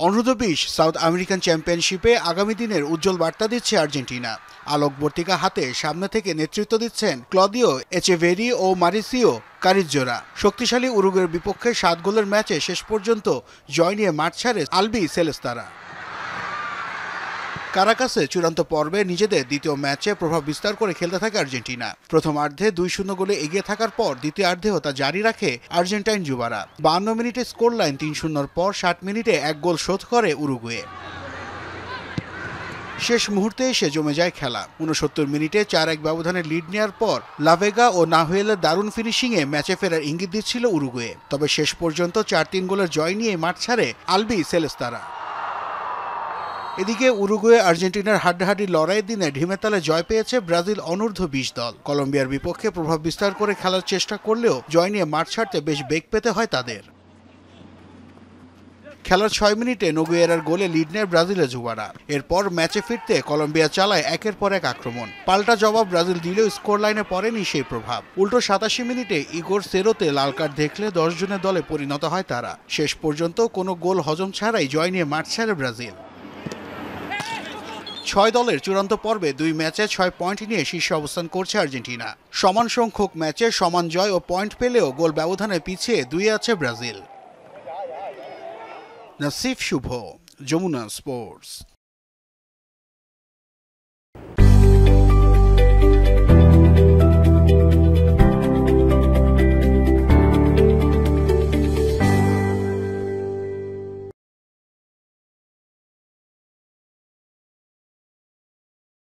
অনূর্ধ্ব-20 south American চ্যাম্পিয়নশিপে আগামী দিনের উজ্জ্বল বার্তা দিচ্ছে আর্জেন্টিনা। আলোকবর্তিকা হাতে সামনে থেকে নেতৃত্ব দিচ্ছেন ক্লদিও এচেভেরি ও মারিসিও কারিজ্জোরা। শক্তিশালী উরুগুয়ের বিপক্ষে 7 গোলের ম্যাচে শেষ পর্যন্ত জয় নিয়ে মাঠ ছাড়ে আলবি সেলেস্তারা। কারাকাসে চূড়ান্ত পর্বে নিজেদের দ্বিতীয় ম্যাচে প্রভাব বিস্তার করে খেলতে থাকে আর্জেন্টিনা। প্রথমার্ধে 2-0 গোলে এগিয়ে থাকার পর দ্বিতীয়ার্ধেও তা জারি রাখে আর্জেন্টাইন যুবারা। 52 মিনিটে স্কোর লাইন 3-0 পর 60 মিনিটে 1 গোল শোধ করে উরুগুয়ে। শেষ মুহূর্তে এসে জমে যায় খেলা। 69 মিনিটে 4-1 ব্যবধানে লিড নেওয়ার পর লাভেগা ও নাহুয়েলের দারুণ ফিনিশিংয়ে ম্যাচে ফেরার ইঙ্গিত দিচ্ছিল উরুগুয়ে। তবে শেষ পর্যন্ত 4-3 গোলের জয় নিয়ে মাঠ ছাড়ে আলবি সেলেস্তারা। এদিকে উরুগুয়ে আর্জেন্টিনার হাড্ডাহাড্ডি লড়াইয়ের দিনে ঢিমে তালে জয় পেয়েছে ব্রাজিল অনূর্ধ্ব-20 দল। কলম্বিয়ার বিপক্ষে প্রভাব বিস্তার করে খেলার চেষ্টা করলেও জয় নিয়ে মাঠ ছাড়তে বেশ বেগ পেতে হয় তাদের। খেলার 6 মিনিটে নোগুয়েরার গোলে লিড নেয় ব্রাজিলের যুবারা। এরপর ম্যাচে ফিরতে কলম্বিয়া চালায় একের পর এক আক্রমণ। পাল্টা জবাব ব্রাজিল দিলেও স্কোর লাইনে পড়েনি সেই প্রভাব। উল্টো 87 মিনিটে ইগোর সেরোতে লাল কার্ড দেখলে 10 জনের দলে পরিণত হয় তারা। শেষ পর্যন্ত কোনো গোল হজম ছাড়াই জয় নিয়ে মাঠ ছাড়ে ব্রাজিল। 6 দলের চূড়ান্ত পর্বে 2 ম্যাচে 6 পয়েন্ট নিয়ে শীর্ষে অবস্থান করছে আর্জেন্টিনা। সমান সংখ্যক ম্যাচে সমান জয় ও পয়েন্ট পেলেও গোল ব্যবধানে পিছিয়ে 2 আছে ব্রাজিল। নাসিফ শুভ, যমুনা স্পোর্টস।